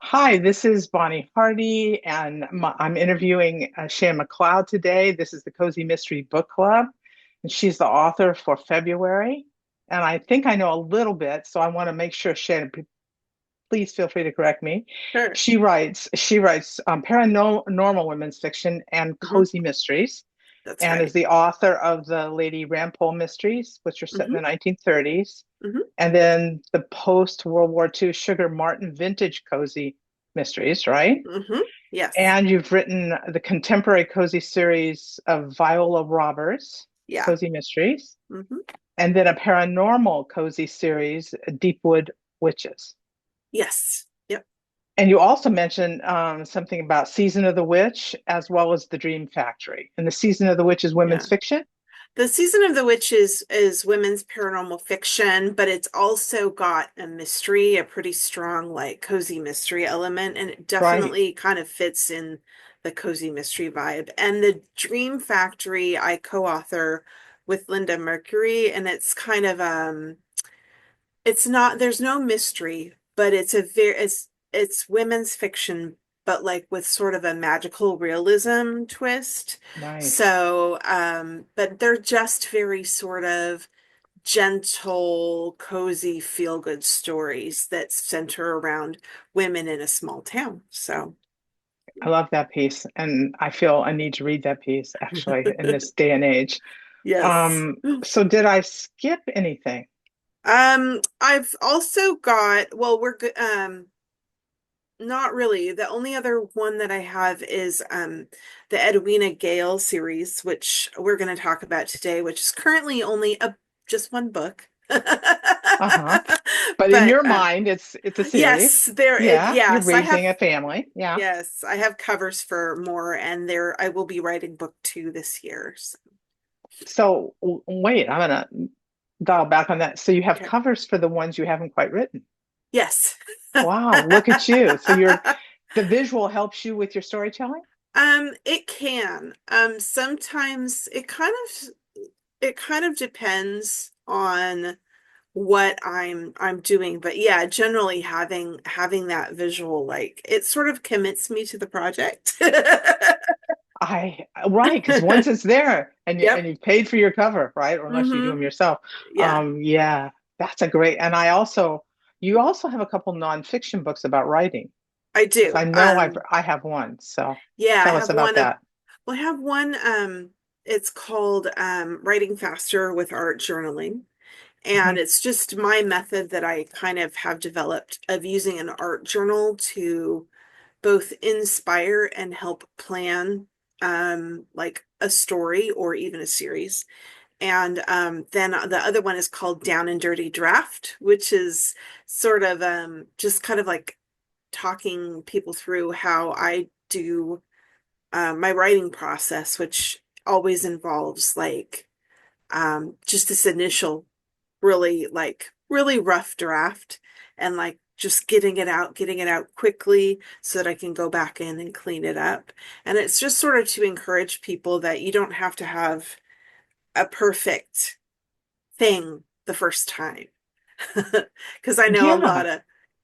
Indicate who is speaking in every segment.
Speaker 1: Hi, this is Bonnie Hardy, and I'm interviewing Shéa MacLeod today. This is the Cozy Mystery Book Club, and she's the author for February. And I think I know a little bit, so I want to make sure, Shannon, please feel free to correct me.
Speaker 2: Sure.
Speaker 1: She writes paranormal women's fiction and
Speaker 2: Hmm.
Speaker 1: cozy mysteries,
Speaker 2: That's
Speaker 1: and is
Speaker 2: right.
Speaker 1: the author of the Lady Rampole mysteries, which are set in
Speaker 2: Hmm.
Speaker 1: the 1930s,
Speaker 2: Hmm.
Speaker 1: and then the post-World War II Sugar Martin vintage cozy mysteries, right?
Speaker 2: Hmm. Yes.
Speaker 1: And you've written the contemporary cozy series of Viola Roberts,
Speaker 2: Yeah.
Speaker 1: Cozy Mysteries,
Speaker 2: Hmm.
Speaker 1: and then a paranormal cozy series, Deepwood Witches.
Speaker 2: Yes. Yep.
Speaker 1: And you also mentioned something about Season of the Witch as well as The Dream Factory. And the Season of the Witch is women's
Speaker 2: Yeah.
Speaker 1: fiction,
Speaker 2: The Season of the Witch is women's paranormal fiction, but it's also got a mystery, a pretty strong, like cozy mystery element, and it
Speaker 1: right?
Speaker 2: definitely kind of fits in the cozy mystery vibe. And the Dream Factory I co-author with Linda Mercury, and it's kind of it's not, there's no mystery, but it's women's fiction, but like with sort of a magical realism twist.
Speaker 1: Nice.
Speaker 2: So, but they're just very sort of gentle, cozy, feel-good stories that center around women in a small town. So,
Speaker 1: I love that piece. And I feel a need to read that piece actually in this day and age.
Speaker 2: yes.
Speaker 1: So did I skip anything?
Speaker 2: I've also got, well, not really. The only other one that I have is the Edwina Gale series, which we're going to talk about today, which is currently only a just one book.
Speaker 1: Uh-huh. But in
Speaker 2: But
Speaker 1: your mind, it's a series.
Speaker 2: yes, there it
Speaker 1: Yeah, you're
Speaker 2: yes, I have
Speaker 1: raising a family. Yeah.
Speaker 2: yes, I have covers for more, and there I will be writing book two this year. So,
Speaker 1: So wait, I'm gonna dial back on that. So you have
Speaker 2: okay.
Speaker 1: covers for the ones you haven't quite written.
Speaker 2: Yes.
Speaker 1: Wow, look at you. So the visual helps you with your storytelling?
Speaker 2: It can. Sometimes it kind of depends on what I'm doing. But yeah, generally having that visual, like it sort of commits me to the project.
Speaker 1: I right, because once it's there and
Speaker 2: Yep.
Speaker 1: you've paid for your cover, right? Or unless you do
Speaker 2: Hmm.
Speaker 1: them yourself.
Speaker 2: Yeah,
Speaker 1: Yeah, that's a great. And you also have a couple nonfiction books about writing,
Speaker 2: I
Speaker 1: because
Speaker 2: do.
Speaker 1: I know I have one. So
Speaker 2: Yeah, I
Speaker 1: tell us
Speaker 2: have
Speaker 1: about
Speaker 2: one of
Speaker 1: that.
Speaker 2: well, I have one it's called Writing Faster with Art Journaling. And
Speaker 1: Mhm.
Speaker 2: it's just my method that I kind of have developed of using an art journal to both inspire and help plan like a story or even a series. And then the other one is called Down and Dirty Draft, which is sort of just kind of like talking people through how I do my writing process, which always involves like just this initial really rough draft and like just getting it out quickly so that I can go back in and clean it up. And it's just sort of to encourage people that you don't have to have a perfect thing the first time. Because I know
Speaker 1: Yeah,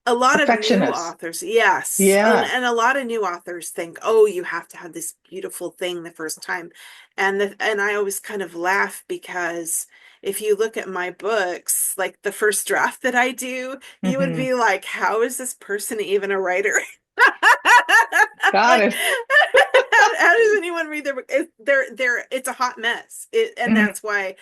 Speaker 2: a lot of new
Speaker 1: perfectionist.
Speaker 2: authors, yes,
Speaker 1: Yeah.
Speaker 2: and a lot of new authors think, oh, you have to have this beautiful thing the first time, and I always kind of laugh because if you look at my books, like the first draft that I do, you would
Speaker 1: Hmm.
Speaker 2: be like, how is this person even a writer?
Speaker 1: Got
Speaker 2: Like,
Speaker 1: it.
Speaker 2: how does anyone read their book? It's a hot mess. And
Speaker 1: Mhm.
Speaker 2: that's why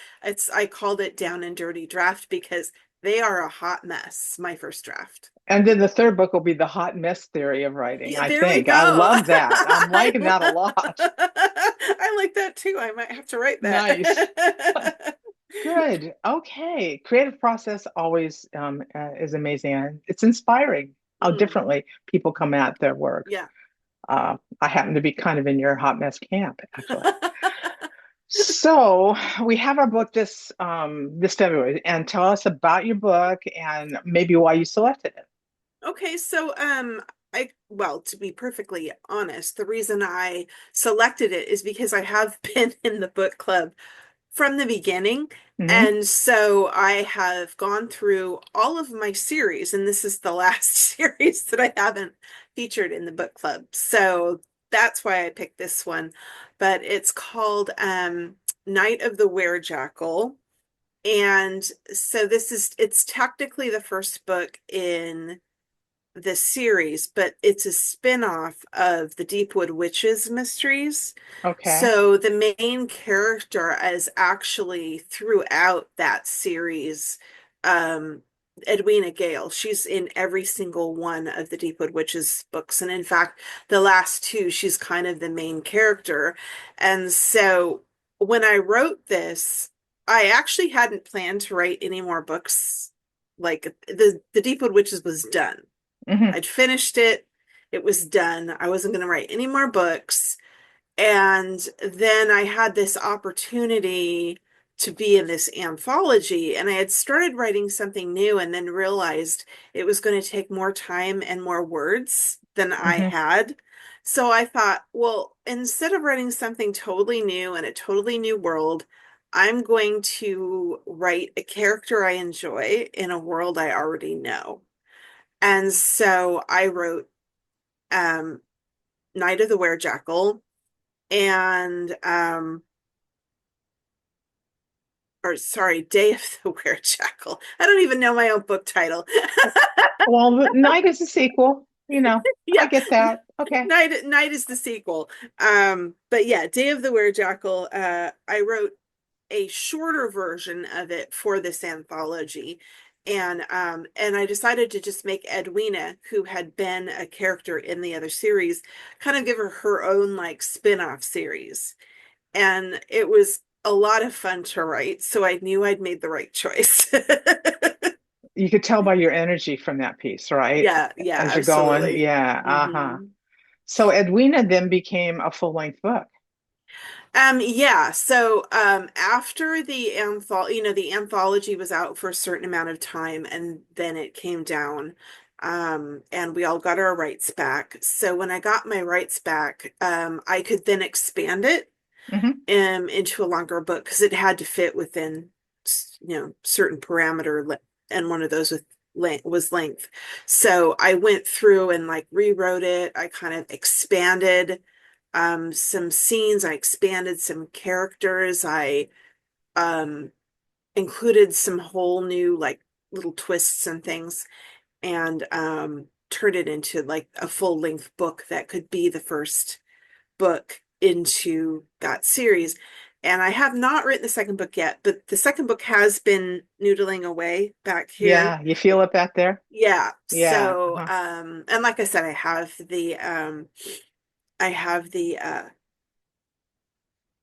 Speaker 2: I called it Down and Dirty Draft because they are a hot mess, my first draft.
Speaker 1: And then the third book will be the hot mess theory of writing,
Speaker 2: Yeah,
Speaker 1: I
Speaker 2: there we
Speaker 1: think. I
Speaker 2: go.
Speaker 1: love that. I'm liking that a lot.
Speaker 2: I like that too. I might have to write
Speaker 1: Nice.
Speaker 2: that.
Speaker 1: Good. Okay. Creative process always is amazing. And it's inspiring how
Speaker 2: Hmm.
Speaker 1: differently people come at their work.
Speaker 2: Yeah.
Speaker 1: I happen to be kind of in your hot mess camp, actually. So we have our book this February, and tell us about your book and maybe why you selected it.
Speaker 2: Okay, so well, to be perfectly honest, the reason I selected it is because I have been in the book club from the beginning.
Speaker 1: Hmm.
Speaker 2: And so I have gone through all of my series, and this is the last series that I haven't featured in the book club. So that's why I picked this one. But it's called Night of the Werejackal. And so it's technically the first book in the series, but it's a spin-off of the Deepwood Witches mysteries.
Speaker 1: Okay.
Speaker 2: So the main character is actually throughout that series, um, Edwina Gale. She's in every single one of the Deepwood Witches books. And in fact, the last two, she's kind of the main character. And so when I wrote this, I actually hadn't planned to write any more books. Like the Deepwood Witches was done.
Speaker 1: Hmm.
Speaker 2: I'd finished it. It was done. I wasn't going to write any more books. And then I had this opportunity to be in this anthology, and I had started writing something new and then realized it was going to take more time and more words than I
Speaker 1: Hmm.
Speaker 2: had. So I thought, well, instead of writing something totally new in a totally new world, I'm going to write a character I enjoy in a world I already know. And so I wrote um, Night of the Werejackal and or sorry, Day of the Werejackal. I don't even know my own book title.
Speaker 1: Well, the Night is a sequel. I
Speaker 2: Yeah,
Speaker 1: get that. Okay.
Speaker 2: Night is the sequel. But yeah, Day of the Werejackal. I wrote a shorter version of it for this anthology. And I decided to just make Edwina, who had been a character in the other series, kind of give her her own like spin-off series. And it was a lot of fun to write, so I knew I'd made the right choice.
Speaker 1: You could tell by your energy from that piece, right?
Speaker 2: Yeah, yeah,
Speaker 1: As you're going.
Speaker 2: absolutely.
Speaker 1: Yeah. Uh-huh.
Speaker 2: Hmm.
Speaker 1: So Edwina then became a full-length book.
Speaker 2: Yeah, so after the the anthology was out for a certain amount of time and then it came down, and we all got our rights back. So when I got my rights back, I could then expand it
Speaker 1: Hmm.
Speaker 2: into a longer book because it had to fit within certain parameter, and one of those was length. So I went through and like rewrote it. I kind of expanded some scenes. I expanded some characters. I um included some whole new like little twists and things, and turned it into like a full length book that could be the first book into that series. And I have not written the second book yet, but the second book has been noodling away back here.
Speaker 1: Yeah. You feel it back there?
Speaker 2: Yeah.
Speaker 1: Yeah.
Speaker 2: So,
Speaker 1: Uh-huh.
Speaker 2: and like I said, I have the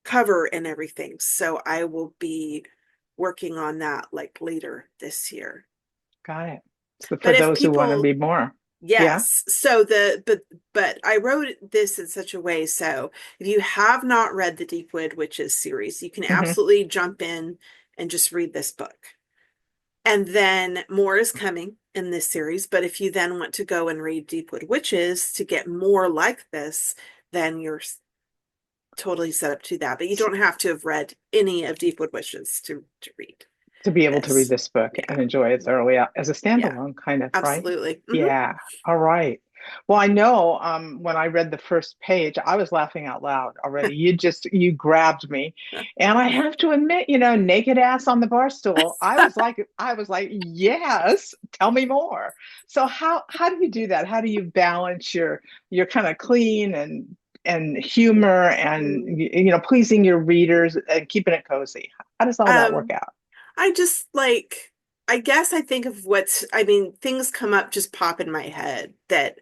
Speaker 2: cover and everything. So I will be working on that like later this year.
Speaker 1: Got it. So for
Speaker 2: But if
Speaker 1: those who want to
Speaker 2: people,
Speaker 1: be more. Yeah.
Speaker 2: yes. So but I wrote this in such a way so if you have not read the Deepwood Witches series, you can
Speaker 1: Hmm.
Speaker 2: absolutely jump in and just read this book. And then more is coming in this series, but if you then want to go and read Deepwood Witches to get more like this, then you're totally set up to that. But you don't have to have read any of Deepwood Witches to read
Speaker 1: To be able to read
Speaker 2: this.
Speaker 1: this book
Speaker 2: Yeah.
Speaker 1: and enjoy it thoroughly as a
Speaker 2: Yeah.
Speaker 1: standalone kind of, right?
Speaker 2: Absolutely.
Speaker 1: Yeah. All right. Well, I know when I read the first page, I was laughing out loud already. You grabbed me. And I have to admit, naked ass on the bar stool. I was like, yes, tell me more. So how do you do that? How do you balance your kind of clean and humor and
Speaker 2: Mhm.
Speaker 1: pleasing your readers and keeping it cozy? How does all that work
Speaker 2: Um,
Speaker 1: out?
Speaker 2: I just like, I guess I think of I mean, things come up, just pop in my head that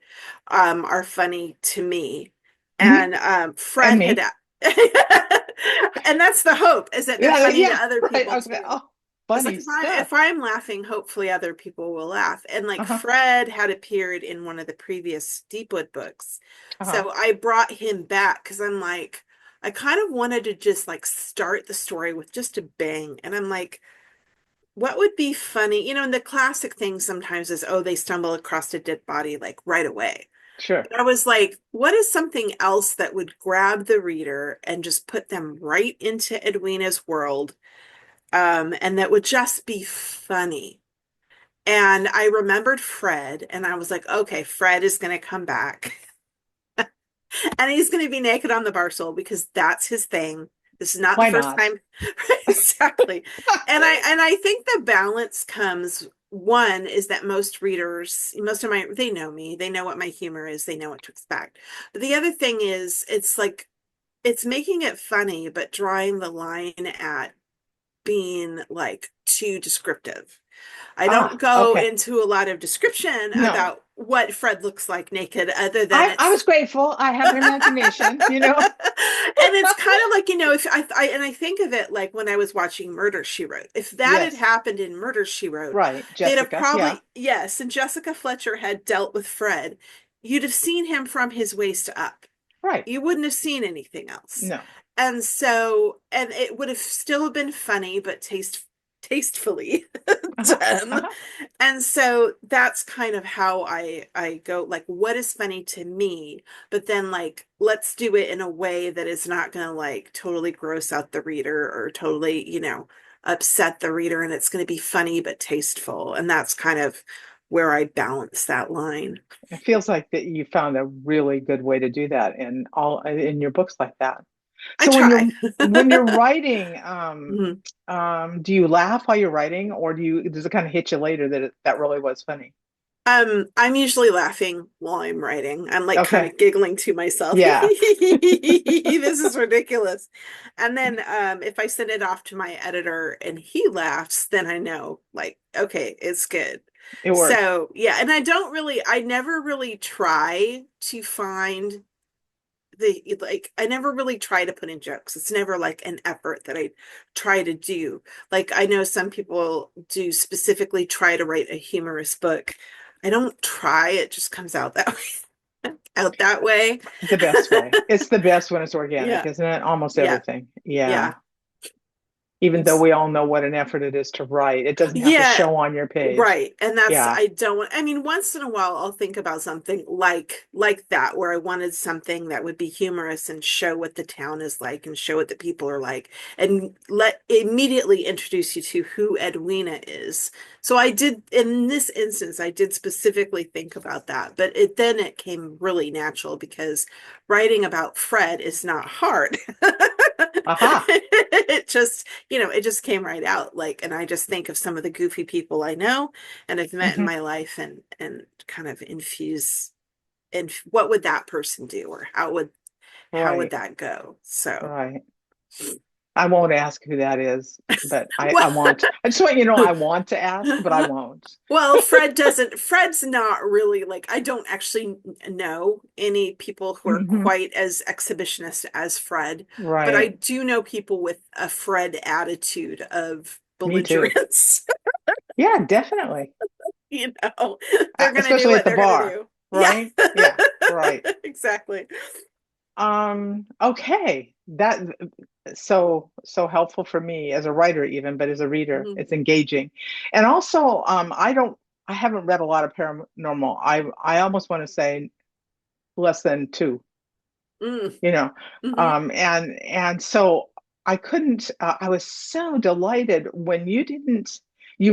Speaker 2: are funny to me.
Speaker 1: Hmm.
Speaker 2: And
Speaker 1: And
Speaker 2: Fred had,
Speaker 1: me.
Speaker 2: and that's the hope, is that they're
Speaker 1: Yeah,
Speaker 2: funny to
Speaker 1: yeah,
Speaker 2: other
Speaker 1: right. I
Speaker 2: people
Speaker 1: was like,
Speaker 2: too.
Speaker 1: oh,
Speaker 2: It's like
Speaker 1: funny stuff.
Speaker 2: if I'm laughing, hopefully other people will laugh. And like
Speaker 1: Uh-huh.
Speaker 2: Fred had appeared in one of the previous Deepwood books.
Speaker 1: Uh-huh.
Speaker 2: So I brought him back because I'm like, I kind of wanted to just like start the story with just a bang. And I'm like, what would be funny? And the classic thing sometimes is, oh, they stumble across a dead body like right away.
Speaker 1: Sure.
Speaker 2: But I was like, what is something else that would grab the reader and just put them right into Edwina's world, and that would just be funny? And I remembered Fred, and I was like, okay, Fred is going to come back. And he's going to be naked on the bar stool because that's his thing. This is not the
Speaker 1: Why
Speaker 2: first
Speaker 1: not?
Speaker 2: time. Exactly. And I think the balance comes, one is that most readers, most of my, they know me, they know what my humor is, they know what to expect. But the other thing is, it's like, it's making it funny, but drawing the line at being like too descriptive. I don't
Speaker 1: Ah,
Speaker 2: go
Speaker 1: okay.
Speaker 2: into a lot of description
Speaker 1: No,
Speaker 2: about what Fred looks like naked, other than
Speaker 1: I
Speaker 2: it's
Speaker 1: was grateful. I have an imagination, you know.
Speaker 2: and it's kind of like, if I think of it like when I was watching Murder, She Wrote. If that had
Speaker 1: Yes,
Speaker 2: happened in Murder, She Wrote,
Speaker 1: right.
Speaker 2: they'd have
Speaker 1: Jessica, yeah,
Speaker 2: probably, yes, and Jessica Fletcher had dealt with Fred. You'd have seen him from his waist up.
Speaker 1: right.
Speaker 2: You wouldn't have seen anything else.
Speaker 1: No.
Speaker 2: And so, and it would have still been funny, but tastefully
Speaker 1: Uh-huh,
Speaker 2: done.
Speaker 1: uh-huh.
Speaker 2: And so that's kind of how I go, like, what is funny to me, but then like let's do it in a way that is not going to like totally gross out the reader or totally, upset the reader, and it's going to be funny but tasteful. And that's kind of where I balance that line.
Speaker 1: It feels like that you found a really good way to do that in your books like that.
Speaker 2: I
Speaker 1: So
Speaker 2: try.
Speaker 1: when you're writing,
Speaker 2: Mhm.
Speaker 1: do you laugh while you're writing, or does it kind of hit you later that that really was funny?
Speaker 2: I'm usually laughing while I'm writing. I'm like kind
Speaker 1: Okay.
Speaker 2: of giggling to myself.
Speaker 1: Yeah.
Speaker 2: This is ridiculous. And then if I send it off to my editor and he laughs, then I know like, okay, it's good.
Speaker 1: It worked.
Speaker 2: So yeah, and I never really try to find I never really try to put in jokes. It's never like an effort that I try to do. Like I know some people do specifically try to write a humorous book. I don't try, it just comes out that way. Out that way.
Speaker 1: The best way. It's the best when it's organic,
Speaker 2: Yeah.
Speaker 1: isn't it? Almost
Speaker 2: Yeah.
Speaker 1: everything. Yeah.
Speaker 2: Yeah.
Speaker 1: Even though
Speaker 2: It's
Speaker 1: we all know what an effort it is to write, it doesn't have to
Speaker 2: Yeah,
Speaker 1: show on your page.
Speaker 2: right. And that's
Speaker 1: Yeah.
Speaker 2: I don't want, I mean, once in a while I'll think about something like that where I wanted something that would be humorous and show what the town is like and show what the people are like and let immediately introduce you to who Edwina is. So I did in this instance I did specifically think about that, but it came really natural because writing about Fred is not hard.
Speaker 1: Aha.
Speaker 2: It just came right out. Like, and I just think of some of the goofy people I know and I've met in
Speaker 1: Hmm.
Speaker 2: my life and kind of infuse and what would that person do or how would
Speaker 1: Right.
Speaker 2: that go? So,
Speaker 1: Right. I won't ask who that is, but I
Speaker 2: well,
Speaker 1: want. I just want you to know I want to ask, but I won't.
Speaker 2: well, Fred's not really like, I don't actually know any people who are
Speaker 1: Hmm.
Speaker 2: quite as exhibitionist as Fred, but I
Speaker 1: Right.
Speaker 2: do know people with a Fred attitude of
Speaker 1: Me too.
Speaker 2: belligerence.
Speaker 1: Yeah, definitely.
Speaker 2: you know, they're gonna do
Speaker 1: Especially at
Speaker 2: what
Speaker 1: the
Speaker 2: they're gonna
Speaker 1: bar,
Speaker 2: do. Yeah,
Speaker 1: right? Yeah, right.
Speaker 2: exactly.
Speaker 1: Okay. That so helpful for me as a writer even, but as a reader,
Speaker 2: Mhm.
Speaker 1: it's engaging. And also, I haven't read a lot of paranormal. I almost want to say less than two,
Speaker 2: Mm.
Speaker 1: you know.
Speaker 2: Hmm.
Speaker 1: And so I couldn't I was so delighted when you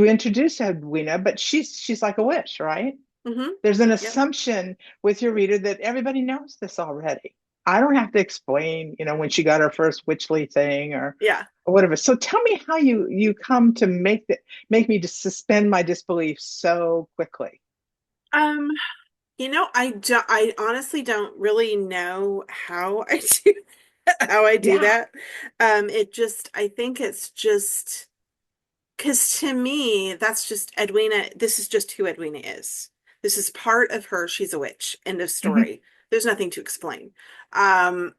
Speaker 1: introduced Edwina, but she's like a witch, right?
Speaker 2: Hmm.
Speaker 1: There's an
Speaker 2: Yep.
Speaker 1: assumption with your reader that everybody knows this already. I don't have to explain, when she got her first witchly thing
Speaker 2: Yeah.
Speaker 1: or whatever. So tell me how you come to make me just suspend my disbelief so quickly.
Speaker 2: Um, I honestly don't really know how I do how I do
Speaker 1: Yeah.
Speaker 2: that. I think it's just because to me, that's just Edwina. This is just who Edwina is. This is part of her. She's a witch. End of
Speaker 1: Hmm.
Speaker 2: story. There's nothing to explain. And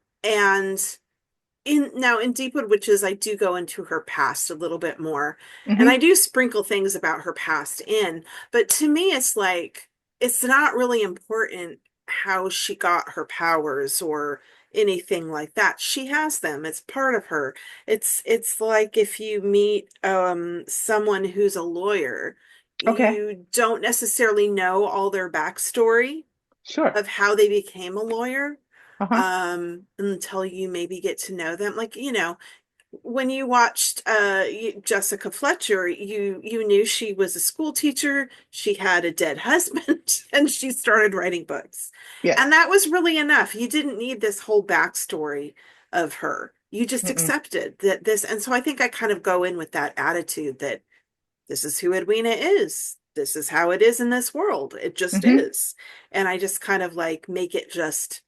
Speaker 2: in Deepwood Witches, I do go into her past a little bit more, and I
Speaker 1: Hmm.
Speaker 2: do sprinkle things about her past in. But to me, it's like it's not really important how she got her powers or anything like that. She has them. It's part of her. It's like if you meet someone who's a lawyer,
Speaker 1: Okay.
Speaker 2: you don't necessarily know all their backstory
Speaker 1: Sure.
Speaker 2: of how they became a lawyer
Speaker 1: Uh-huh.
Speaker 2: until you maybe get to know them. Like, when you watched Jessica Fletcher, you knew she was a school teacher, she had a dead husband, and she started writing books. And
Speaker 1: Yes.
Speaker 2: that was really enough. You didn't need this whole backstory of her. You just
Speaker 1: Mm-mm.
Speaker 2: accepted that this, and so I think I kind of go in with that attitude that this is who Edwina is. This is how it is in this world. It just
Speaker 1: Hmm.
Speaker 2: is. And I just kind of like make it just,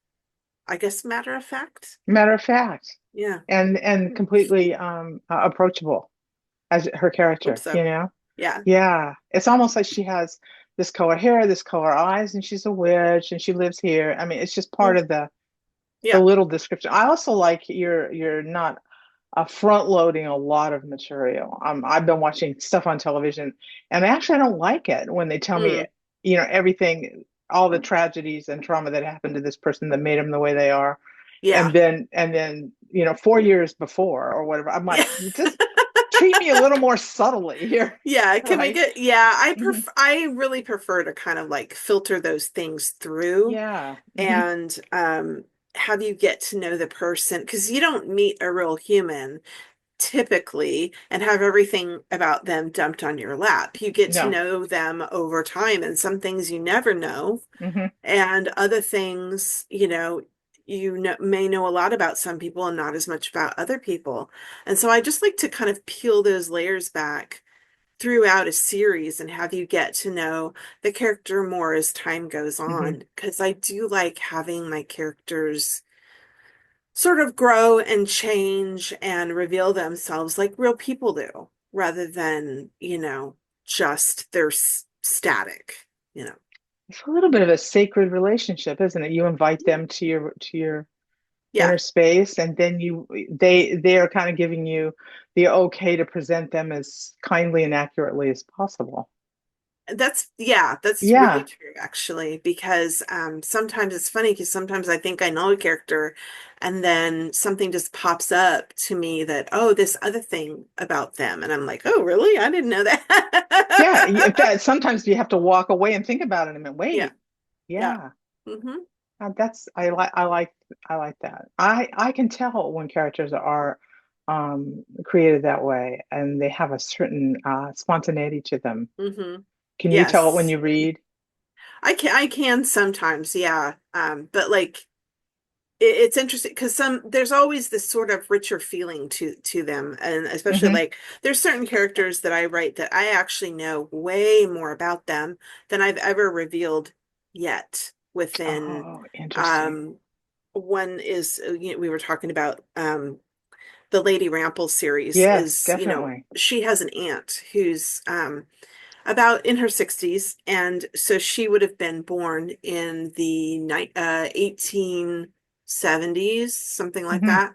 Speaker 2: I guess, matter of fact.
Speaker 1: Matter of fact,
Speaker 2: Yeah.
Speaker 1: and completely approachable as her
Speaker 2: Hope
Speaker 1: character,
Speaker 2: so. Yeah.
Speaker 1: Yeah. It's almost like she has this color hair, this color eyes, and she's a witch and she lives here. I mean, it's just part
Speaker 2: Mm.
Speaker 1: of the
Speaker 2: Yeah.
Speaker 1: little description. I also like you're not front loading a lot of material. I've been watching stuff on television, and actually, I don't like it when they tell me,
Speaker 2: Mm.
Speaker 1: everything, all the tragedies and trauma that happened to this person that made them the way they are,
Speaker 2: Yeah.
Speaker 1: and then 4 years before or whatever. I'm
Speaker 2: Yeah.
Speaker 1: like, just treat me a little more subtly here,
Speaker 2: Yeah. Can we
Speaker 1: right?
Speaker 2: get, yeah,
Speaker 1: Hmm.
Speaker 2: I really prefer to kind of like filter those things through
Speaker 1: Yeah. Hmm.
Speaker 2: and have you get to know the person because you don't meet a real human typically and have everything about them dumped on your lap. You get to
Speaker 1: No.
Speaker 2: know them over time and some things you never know.
Speaker 1: Hmm.
Speaker 2: And other things, may know a lot about some people and not as much about other people. And so I just like to kind of peel those layers back throughout a series and have you get to know the character more as time goes
Speaker 1: Hmm.
Speaker 2: on. Because I do like having my characters sort of grow and change and reveal themselves like real people do, rather than, just they're static, you know.
Speaker 1: It's a little bit of a sacred relationship, isn't it? You invite them to your
Speaker 2: Yeah.
Speaker 1: inner space, and then they are kind of giving you the okay to present them as kindly and accurately as possible.
Speaker 2: Yeah, that's really
Speaker 1: Yeah,
Speaker 2: true actually, because sometimes it's funny because sometimes I think I know a character and then something just pops up to me that, oh, this other thing about them. And I'm like, oh, really? I didn't know
Speaker 1: yeah. In
Speaker 2: that.
Speaker 1: fact, sometimes you have to walk away and think about it and
Speaker 2: Yeah,
Speaker 1: wait.
Speaker 2: yeah.
Speaker 1: Yeah,
Speaker 2: Hmm.
Speaker 1: that's I like that. I can tell when characters are created that way and they have a certain spontaneity to them.
Speaker 2: Hmm.
Speaker 1: Can you tell it when
Speaker 2: Yes.
Speaker 1: you read?
Speaker 2: I can sometimes, yeah. But like it's interesting because there's always this sort of richer feeling to them, and especially
Speaker 1: Hmm.
Speaker 2: like there's certain characters that I write that I actually know way more about them than I've ever revealed yet within
Speaker 1: Oh, interesting.
Speaker 2: um one is we were talking about the Lady Rample series
Speaker 1: Yes,
Speaker 2: is
Speaker 1: definitely.
Speaker 2: she has an aunt who's about in her 60s. And so she would have been born in the 1870s, something like
Speaker 1: Hmm.
Speaker 2: that.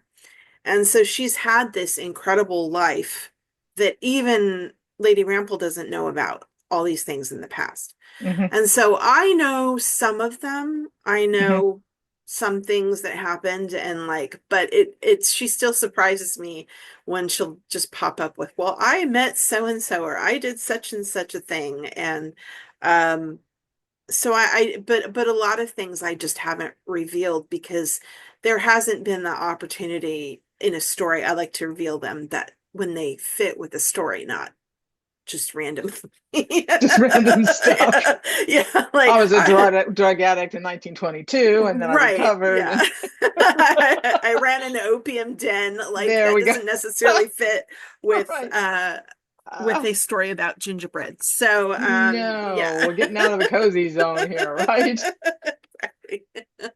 Speaker 2: And so she's had this incredible life that even Lady Rample doesn't know about all these things in the past.
Speaker 1: Hmm.
Speaker 2: And so I know some of them. I
Speaker 1: Hmm.
Speaker 2: know some things that happened and like, but she still surprises me when she'll just pop up with, well, I met so and so or I did such and such a thing. And um so but a lot of things I just haven't revealed because there hasn't been the opportunity in a story. I like to reveal them that when they fit with the story, not just random.
Speaker 1: Just random stuff.
Speaker 2: Yeah, yeah, like
Speaker 1: I was a drug addict in 1922, and then I
Speaker 2: right,
Speaker 1: recovered,
Speaker 2: yeah.
Speaker 1: and
Speaker 2: I ran an opium den. Like
Speaker 1: there
Speaker 2: that
Speaker 1: we go.
Speaker 2: doesn't necessarily fit
Speaker 1: Right.
Speaker 2: with
Speaker 1: Uh,
Speaker 2: a story about gingerbread. So
Speaker 1: no,
Speaker 2: yeah.
Speaker 1: we're getting out of the cozy zone here, right?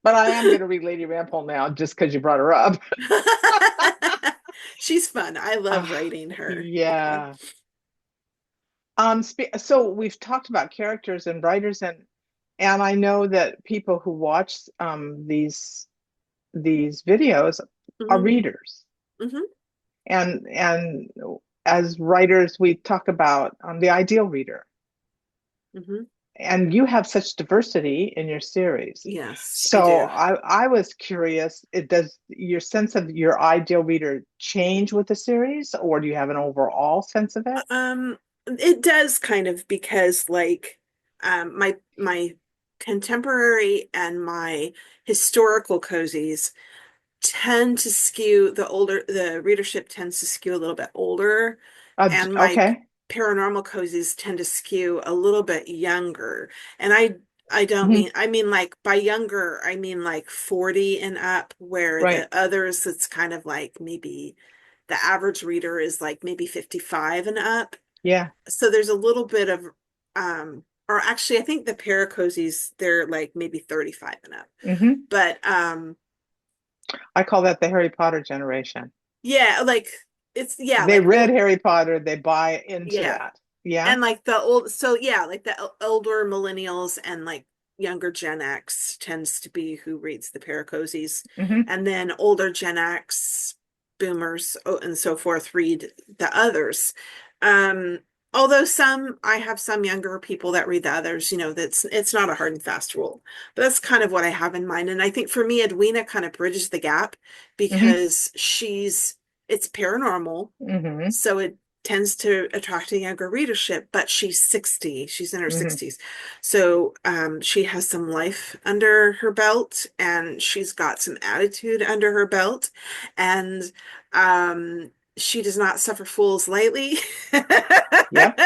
Speaker 1: But I am going to read Lady Rampole now, just because you brought her up.
Speaker 2: She's fun. I love
Speaker 1: Uh,
Speaker 2: writing her. Yeah.
Speaker 1: yeah. So we've talked about characters and writers, and I know that people who watch these videos are
Speaker 2: Hmm.
Speaker 1: readers,
Speaker 2: Hmm.
Speaker 1: and as writers, we talk about the ideal reader,
Speaker 2: Hmm.
Speaker 1: and you have such diversity in your series.
Speaker 2: Yes, I
Speaker 1: So
Speaker 2: do.
Speaker 1: I was curious, it does your sense of your ideal reader change with the series, or do you have an overall sense of it?
Speaker 2: It does kind of because like my contemporary and my historical cozies tend to skew the readership tends to skew a little bit older, and my
Speaker 1: Okay.
Speaker 2: paranormal cozies tend to skew a little bit younger. And I don't
Speaker 1: Hmm.
Speaker 2: mean I mean like by younger, I mean like 40 and up, where the
Speaker 1: Right.
Speaker 2: others it's kind of like maybe the average reader is like maybe 55 and up.
Speaker 1: Yeah.
Speaker 2: So there's a little bit of or actually I think the paracozies they're like maybe 35 and up.
Speaker 1: Hmm.
Speaker 2: But
Speaker 1: I call that the Harry Potter generation.
Speaker 2: yeah, like it's yeah,
Speaker 1: They
Speaker 2: like
Speaker 1: read
Speaker 2: old
Speaker 1: Harry Potter, they buy into
Speaker 2: yeah.
Speaker 1: that. Yeah.
Speaker 2: And like the old so yeah, like the older millennials and like younger Gen X tends to be who reads the Paracosies.
Speaker 1: Hmm.
Speaker 2: And then older Gen X boomers and so forth read the others. Um although some I have some younger people that read the others, that's it's not a hard and fast rule. But that's kind of what I have in mind. And I think for me, Edwina kind of bridges the gap
Speaker 1: Hmm.
Speaker 2: because it's paranormal,
Speaker 1: Hmm.
Speaker 2: so it tends to attract a younger readership, but she's 60, she's in her
Speaker 1: Hmm.
Speaker 2: 60s. So she has some life under her belt and she's got some attitude under her belt. And she does not suffer fools lightly.
Speaker 1: Yep.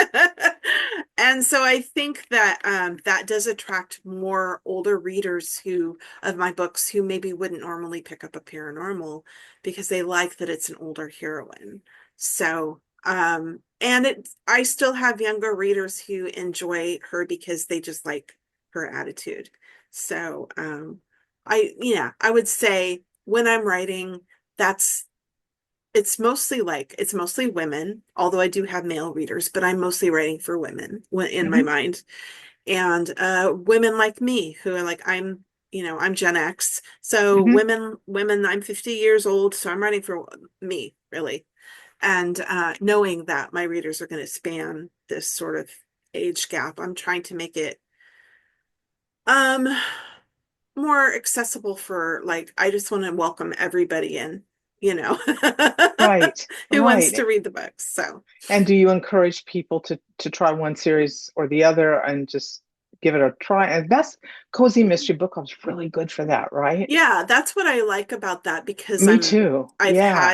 Speaker 2: And so I think that that does attract more older readers who of my books who maybe wouldn't normally pick up a paranormal because they like that it's an older heroine. So, and I still have younger readers who enjoy her because they just like her attitude. So, yeah, I would say when I'm writing, that's it's mostly women, although I do have male readers, but I'm mostly writing for women in my
Speaker 1: Hmm.
Speaker 2: mind. And women like me who are like I'm Gen X. So
Speaker 1: Hmm.
Speaker 2: women, I'm 50 years old, so I'm writing for me, really. And knowing that my readers are going to span this sort of age gap, I'm trying to make it um more accessible for like I just want to welcome everybody in, you know,
Speaker 1: Right.
Speaker 2: who wants to
Speaker 1: Right.
Speaker 2: read the books. So
Speaker 1: And do you encourage people to try one series or the other and just give it a try? And that's Cozy Mystery Book Club is really good for that, right?
Speaker 2: yeah, that's what I like about that because
Speaker 1: Me too. Yeah.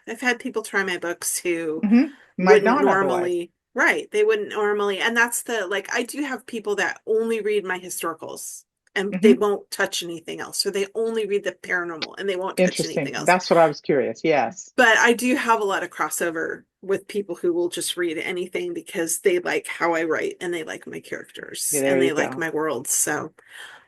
Speaker 2: I've had people try my books who
Speaker 1: Hmm. Might
Speaker 2: wouldn't
Speaker 1: not otherwise.
Speaker 2: normally, right, they wouldn't normally, and that's the like I do have people that only read my historicals and they
Speaker 1: Hmm.
Speaker 2: won't touch anything else. So they only read the paranormal and they won't touch
Speaker 1: Interesting.
Speaker 2: anything else.
Speaker 1: That's what I was curious. Yes.
Speaker 2: But I do have a lot of crossover with people who will just read anything because they like how I write and they like my
Speaker 1: Yeah,
Speaker 2: characters
Speaker 1: there
Speaker 2: and
Speaker 1: you
Speaker 2: they like
Speaker 1: go.
Speaker 2: my worlds. So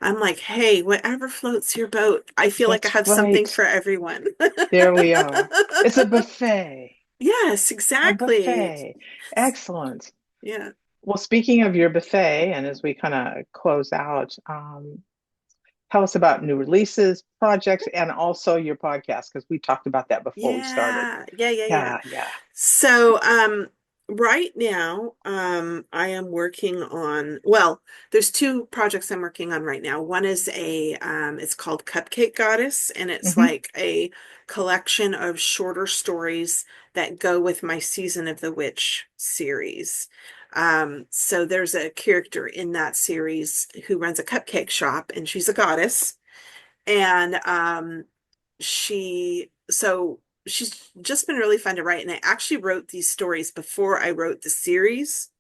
Speaker 2: I'm like, hey, whatever floats your boat. I feel like I
Speaker 1: That's
Speaker 2: have something
Speaker 1: right.
Speaker 2: for everyone.
Speaker 1: There we are. It's a buffet.
Speaker 2: Yes,
Speaker 1: A
Speaker 2: exactly.
Speaker 1: buffet. Excellent.
Speaker 2: Yeah.
Speaker 1: Well, speaking of your buffet, and as we kind of close out, tell us about new releases, projects, and also your podcast, because we talked about that before we started.
Speaker 2: Yeah.
Speaker 1: Yeah, yeah.
Speaker 2: So, right now, I am working on, well, there's two projects I'm working on right now. One is it's called Cupcake Goddess, and it's
Speaker 1: Hmm.
Speaker 2: like a collection of shorter stories that go with my Season of the Witch series. So there's a character in that series who runs a cupcake shop, and she's a goddess. And she's just been really fun to write. And I actually wrote these stories before I wrote the series.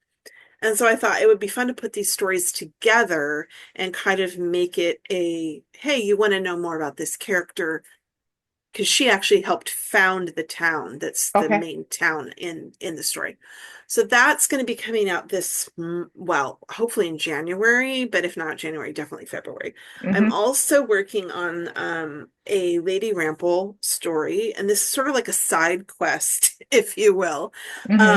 Speaker 2: And so I thought it would be fun to put these stories together and kind of make it a, hey, you want to know more about this character? Because she actually helped found the town that's the
Speaker 1: Okay.
Speaker 2: main town in the story. So that's going to be coming out well, hopefully in January, but if not January, definitely February. I'm
Speaker 1: Hmm.
Speaker 2: also working on a Lady Rample story, and this is sort of like a side quest, if you will,
Speaker 1: Hmm.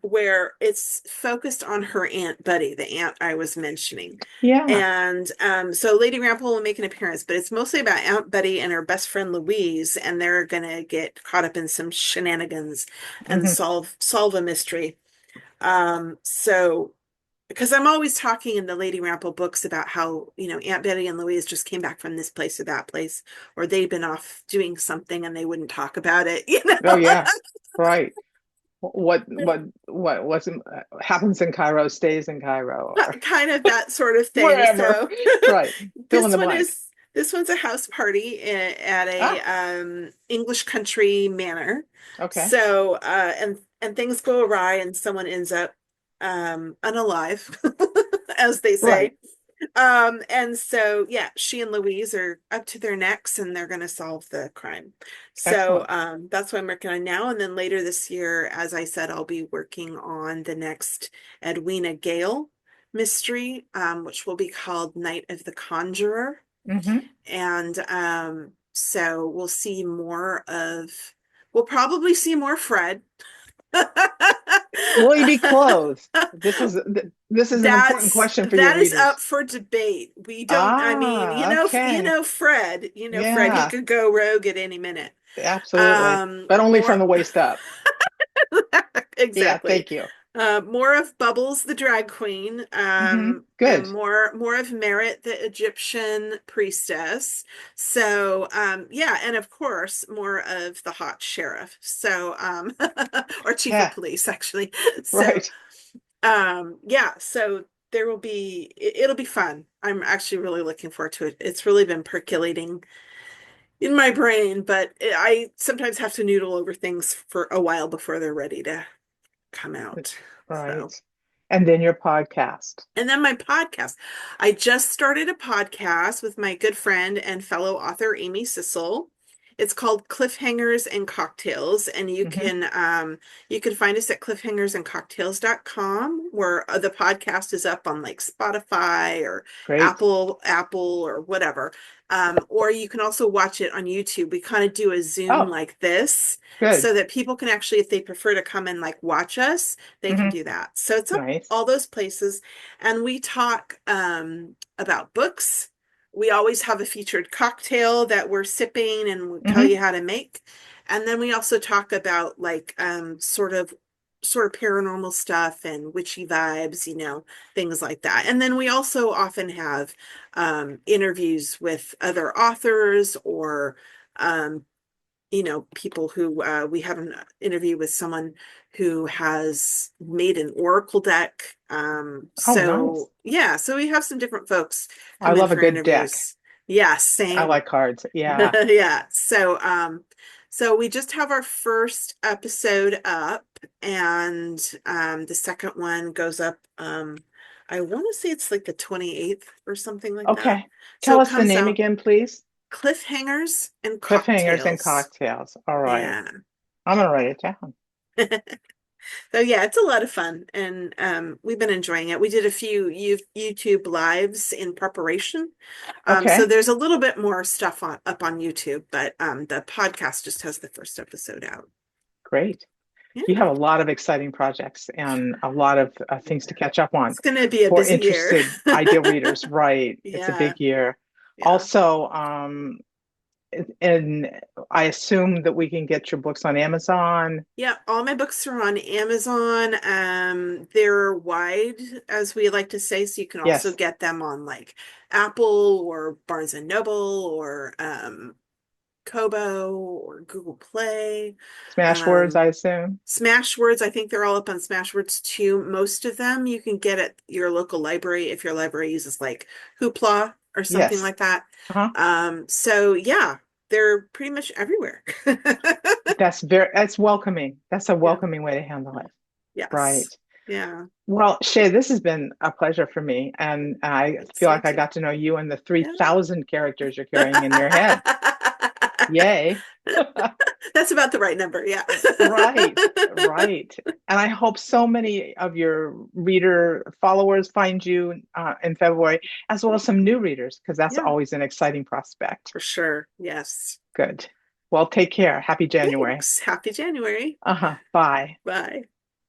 Speaker 2: where it's focused on her Aunt Buddy, the aunt I was mentioning.
Speaker 1: Yeah.
Speaker 2: And so Lady Rample will make an appearance, but it's mostly about Aunt Betty and her best friend Louise, and they're gonna get caught up in some shenanigans and
Speaker 1: Hmm.
Speaker 2: solve a mystery. So because I'm always talking in the Lady Rample books about how, Aunt Betty and Louise just came back from this place or that place, or they'd been off doing something and they wouldn't talk about it,
Speaker 1: Oh yeah, right. What happens in Cairo stays in Cairo, or
Speaker 2: Kind of that sort of thing.
Speaker 1: wherever.
Speaker 2: So
Speaker 1: Right. Fill in
Speaker 2: this
Speaker 1: the
Speaker 2: one
Speaker 1: blank.
Speaker 2: is this one's a house party at a
Speaker 1: Ah,
Speaker 2: English country manor.
Speaker 1: okay.
Speaker 2: So and things go awry and someone ends up unalive, as they say.
Speaker 1: Right.
Speaker 2: And so yeah, she and Louise are up to their necks and they're going to solve the crime. So
Speaker 1: Excellent.
Speaker 2: that's what I'm working on now. And then later this year, as I said, I'll be working on the next Edwina Gale mystery, which will be called Night of the Conjurer.
Speaker 1: Hmm.
Speaker 2: And so we'll probably see more Fred.
Speaker 1: Will he be clothed? This is an important question for your
Speaker 2: That is up
Speaker 1: readers.
Speaker 2: for debate. We don't, I mean,
Speaker 1: Ah, okay.
Speaker 2: Fred, he
Speaker 1: Yeah,
Speaker 2: could go rogue at any minute.
Speaker 1: absolutely. But only from
Speaker 2: More
Speaker 1: the waist up. Yeah,
Speaker 2: exactly.
Speaker 1: thank you.
Speaker 2: More of Bubbles the drag queen, and
Speaker 1: Good.
Speaker 2: more of Merit the Egyptian priestess. So, yeah, and of course, more of the hot sheriff. So, or chief of
Speaker 1: Yeah,
Speaker 2: police, actually. So,
Speaker 1: right.
Speaker 2: yeah, so it'll be fun. I'm actually really looking forward to it. It's really been percolating in my brain, but I sometimes have to noodle over things for a while before they're ready to come out.
Speaker 1: Right.
Speaker 2: So,
Speaker 1: And then your podcast.
Speaker 2: and then my podcast. I just started a podcast with my good friend and fellow author Amy Sissel. It's called Cliffhangers and Cocktails, and
Speaker 1: Hmm.
Speaker 2: you can find us at cliffhangersandcocktails.com, where the podcast is up on like Spotify or
Speaker 1: Great.
Speaker 2: Apple or whatever. Or you can also watch it on YouTube. We kind of do a Zoom
Speaker 1: Oh,
Speaker 2: like this
Speaker 1: good.
Speaker 2: so that people can actually, if they prefer to come and like watch us, they can
Speaker 1: Hmm.
Speaker 2: do that. So it's up
Speaker 1: Nice.
Speaker 2: all those places. And we talk about books. We always have a featured cocktail that we're sipping and we tell you
Speaker 1: Hmm.
Speaker 2: how to make. And then we also talk about like sort of paranormal stuff and witchy vibes, things like that. And then we also often have interviews with other authors or people who we have an interview with someone who has made an oracle deck.
Speaker 1: Oh, nice.
Speaker 2: So yeah, so we have some different folks
Speaker 1: I
Speaker 2: come in
Speaker 1: love a
Speaker 2: for
Speaker 1: good deck.
Speaker 2: interviews. Yeah,
Speaker 1: I
Speaker 2: same.
Speaker 1: like cards. Yeah.
Speaker 2: Yeah. So we just have our first episode up and the second one goes up I want to say it's like the 28th or something like that.
Speaker 1: Okay.
Speaker 2: So
Speaker 1: Tell
Speaker 2: it
Speaker 1: us the
Speaker 2: comes
Speaker 1: name
Speaker 2: out
Speaker 1: again, please.
Speaker 2: Cliffhangers and
Speaker 1: Cliffhangers and
Speaker 2: Cocktails.
Speaker 1: cocktails. All right.
Speaker 2: Yeah.
Speaker 1: I'm gonna write it down.
Speaker 2: So yeah, it's a lot of fun and we've been enjoying it. We did a few YouTube lives in preparation. So
Speaker 1: Okay.
Speaker 2: there's a little bit more stuff up on YouTube, but the podcast just has the first episode out.
Speaker 1: Great. You
Speaker 2: Yeah.
Speaker 1: have a lot of exciting projects and a lot of things to catch up on
Speaker 2: It's going to be a
Speaker 1: for
Speaker 2: busy year.
Speaker 1: interested ideal readers. Right. It's a
Speaker 2: Yeah.
Speaker 1: big year.
Speaker 2: Yeah.
Speaker 1: Also, and I assume that we can get your books on Amazon.
Speaker 2: Yeah, all my books are on Amazon. They're wide, as we like to say, so you can also
Speaker 1: Yes.
Speaker 2: get them on like Apple or Barnes and Noble or Kobo or Google Play.
Speaker 1: Smashwords,
Speaker 2: Um,
Speaker 1: I assume.
Speaker 2: Smashwords, I think they're all up on Smashwords too. Most of them you can get at your local library if your library uses like Hoopla or something
Speaker 1: Yes.
Speaker 2: like that.
Speaker 1: Uh-huh.
Speaker 2: So yeah, they're pretty much everywhere.
Speaker 1: That's welcoming. That's a
Speaker 2: Yeah.
Speaker 1: welcoming way to handle it. Right.
Speaker 2: Yes. Yeah.
Speaker 1: Well, Shay, this has been a pleasure for me, and I feel
Speaker 2: Same
Speaker 1: like I
Speaker 2: too.
Speaker 1: got to know you and the
Speaker 2: Yeah.
Speaker 1: 3,000 characters you're carrying in your head. Yay.
Speaker 2: That's about the right number. Yeah.
Speaker 1: Right, right. And I hope so many of your reader followers find you in February, as well as some new readers, because that's
Speaker 2: Yeah,
Speaker 1: always an exciting prospect.
Speaker 2: for sure. Yes.
Speaker 1: Good. Well, take care. Happy January.
Speaker 2: Thanks. Happy January.
Speaker 1: Uh-huh. Bye.
Speaker 2: Bye.